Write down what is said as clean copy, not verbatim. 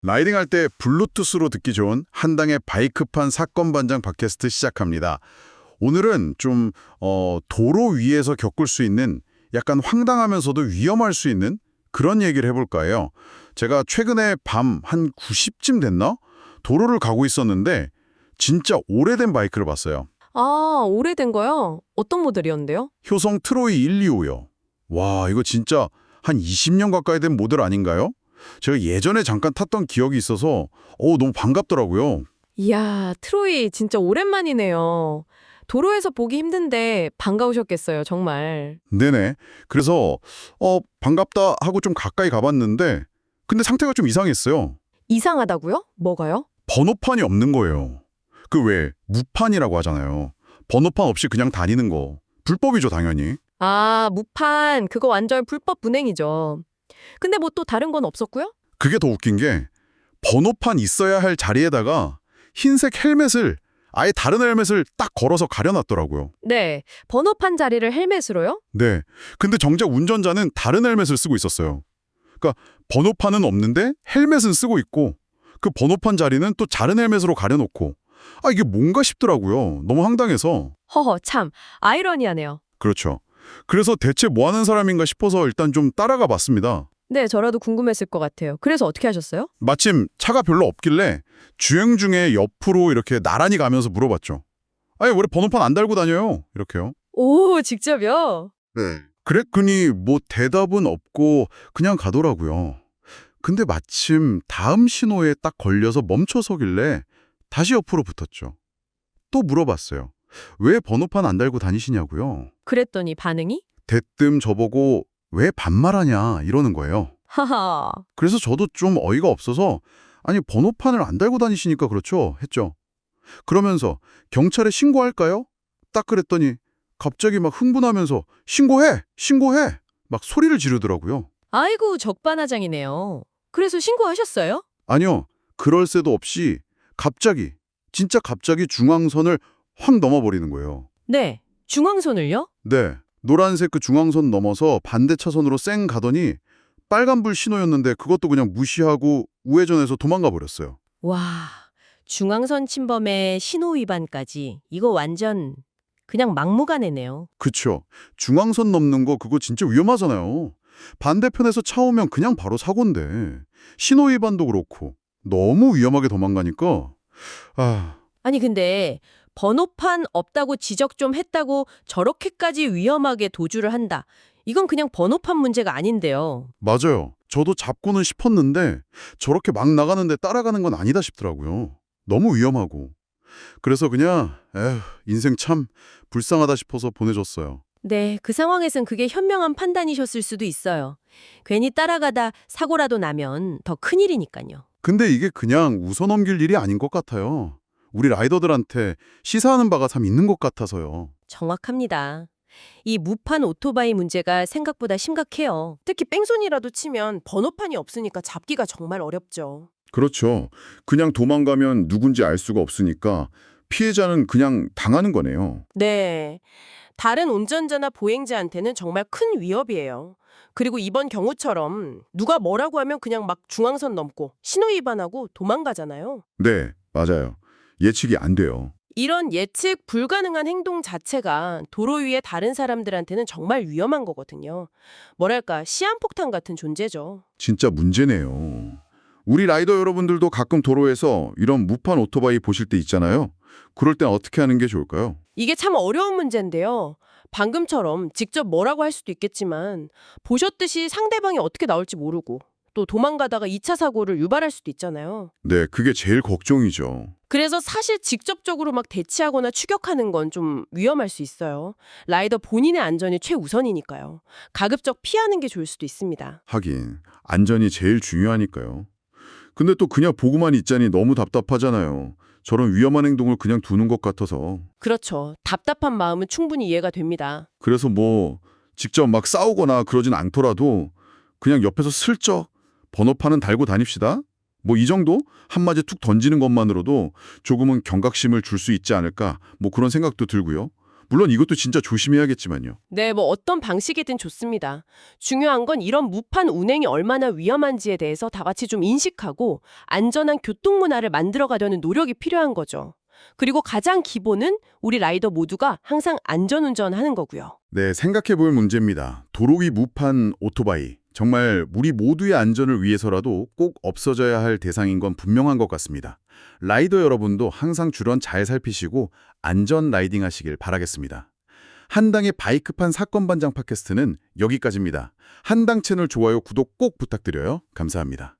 라이딩할 때 블루투스로 듣기 좋은 한당의 바이크판 사건 반장 팟캐스트 시작합니다. 오늘은 좀 도로 위에서 겪을 수 있는 약간 황당하면서도 위험할 수 있는 그런 얘기를 해볼까 해요. 제가 최근에 밤 한 9시쯤 됐나? 도로를 가고 있었는데 진짜 오래된 바이크를 봤어요. 아, 오래된 거요? 어떤 모델이었는데요? 효성 트로이 125요. 와, 이거 진짜 한 20년 가까이 된 모델 아닌가요? 제가 예전에 잠깐 탔던 기억이 있어서 너무 반갑더라고요. 이야, 트로이 진짜 오랜만이네요. 도로에서 보기 힘든데 반가우셨겠어요, 정말. 네네. 그래서 반갑다 하고 좀 가까이 가봤는데 근데 상태가 좀 이상했어요. 이상하다고요? 뭐가요? 번호판이 없는 거예요. 그 왜 무판이라고 하잖아요. 번호판 없이 그냥 다니는 거. 불법이죠, 당연히. 아, 무판. 그거 완전 불법 분행이죠. 근데 뭐 또 다른 건 없었고요? 그게 더 웃긴 게 번호판 있어야 할 자리에다가 흰색 헬멧을 아예 다른 헬멧을 딱 걸어서 가려놨더라고요. 네, 번호판 자리를 헬멧으로요? 네. 근데 정작 운전자는 다른 헬멧을 쓰고 있었어요. 그러니까 번호판은 없는데 헬멧은 쓰고 있고 그 번호판 자리는 또 다른 헬멧으로 가려놓고 이게 뭔가 싶더라고요. 너무 황당해서. 허허, 참, 아이러니하네요. 그렇죠. 그래서 대체 뭐 하는 사람인가 싶어서 일단 좀 따라가 봤습니다. 네, 저라도 궁금했을 것 같아요. 그래서 어떻게 하셨어요? 마침 차가 별로 없길래 주행 중에 옆으로 이렇게 나란히 가면서 물어봤죠. 아니, 왜 번호판 안 달고 다녀요? 이렇게요. 오, 직접요? 네. 그랬더니 뭐 대답은 없고 그냥 가더라고요. 근데 마침 다음 신호에 딱 걸려서 멈춰서길래 다시 옆으로 붙었죠. 또 물어봤어요. 왜 번호판 안 달고 다니시냐고요. 그랬더니 반응이? 대뜸 저보고 왜 반말하냐 이러는 거예요. 하하. 그래서 저도 좀 어이가 없어서 아니 번호판을 안 달고 다니시니까 그렇죠 했죠. 그러면서 경찰에 신고할까요? 딱 그랬더니 갑자기 막 흥분하면서 신고해! 신고해! 막 소리를 지르더라고요. 아이고, 적반하장이네요. 그래서 신고하셨어요? 아니요. 그럴 새도 없이 갑자기 진짜 갑자기 중앙선을 확 넘어버리는 거예요. 네. 중앙선을요? 네. 노란색 그 중앙선 넘어서 반대 차선으로 쌩 가더니 빨간불 신호였는데 그것도 그냥 무시하고 우회전해서 도망가 버렸어요. 와, 중앙선 침범에 신호 위반까지. 이거 완전 그냥 막무가내네요. 그쵸. 중앙선 넘는 거 그거 진짜 위험하잖아요. 반대편에서 차 오면 그냥 바로 사고인데 신호 위반도 그렇고 너무 위험하게 도망가니까 아니, 근데 번호판 없다고 지적 좀 했다고 저렇게까지 위험하게 도주를 한다. 이건 그냥 번호판 문제가 아닌데요. 맞아요. 저도 잡고는 싶었는데 저렇게 막 나가는데 따라가는 건 아니다 싶더라고요. 너무 위험하고. 그래서 그냥 인생 참 불쌍하다 싶어서 보내줬어요. 네, 그 상황에선 그게 현명한 판단이셨을 수도 있어요. 괜히 따라가다 사고라도 나면 더 큰일이니까요. 근데 이게 그냥 웃어넘길 일이 아닌 것 같아요. 우리 라이더들한테 시사하는 바가 참 있는 것 같아서요. 정확합니다. 이 무판 오토바이 문제가 생각보다 심각해요. 특히 뺑소니라도 치면 번호판이 없으니까 잡기가 정말 어렵죠. 그렇죠. 그냥 도망가면 누군지 알 수가 없으니까 피해자는 그냥 당하는 거네요. 네. 다른 운전자나 보행자한테는 정말 큰 위협이에요. 그리고 이번 경우처럼 누가 뭐라고 하면 그냥 막 중앙선 넘고 신호 위반하고 도망가잖아요. 네, 맞아요. 예측이 안 돼요. 이런 예측 불가능한 행동 자체가 도로 위의 다른 사람들한테는 정말 위험한 거거든요. 뭐랄까, 시한폭탄 같은 존재죠. 진짜 문제네요. 우리 라이더 여러분들도 가끔 도로에서 이런 무판 오토바이 보실 때 있잖아요. 그럴 땐 어떻게 하는 게 좋을까요? 이게 참 어려운 문제인데요. 방금처럼 직접 뭐라고 할 수도 있겠지만 보셨듯이 상대방이 어떻게 나올지 모르고 또 도망가다가 2차 사고를 유발할 수도 있잖아요. 네, 그게 제일 걱정이죠. 그래서 사실 직접적으로 막 대치하거나 추격하는 건 좀 위험할 수 있어요. 라이더 본인의 안전이 최우선이니까요. 가급적 피하는 게 좋을 수도 있습니다. 하긴 안전이 제일 중요하니까요. 근데 또 그냥 보고만 있자니 너무 답답하잖아요. 저런 위험한 행동을 그냥 두는 것 같아서. 그렇죠. 답답한 마음은 충분히 이해가 됩니다. 그래서 뭐 직접 막 싸우거나 그러진 않더라도 그냥 옆에서 슬쩍 번호판은 달고 다닙시다. 뭐 이 정도? 한마디 툭 던지는 것만으로도 조금은 경각심을 줄 수 있지 않을까? 뭐 그런 생각도 들고요. 물론 이것도 진짜 조심해야겠지만요. 네, 뭐 어떤 방식이든 좋습니다. 중요한 건 이런 무판 운행이 얼마나 위험한지에 대해서 다 같이 좀 인식하고 안전한 교통 문화를 만들어가려는 노력이 필요한 거죠. 그리고 가장 기본은 우리 라이더 모두가 항상 안전운전하는 거고요. 네, 생각해 볼 문제입니다. 도로 위 무판 오토바이. 정말 우리 모두의 안전을 위해서라도 꼭 없어져야 할 대상인 건 분명한 것 같습니다. 라이더 여러분도 항상 주변 잘 살피시고 안전 라이딩 하시길 바라겠습니다. 한당의 바이크판 사건 반장 팟캐스트는 여기까지입니다. 한당 채널 좋아요, 구독 꼭 부탁드려요. 감사합니다.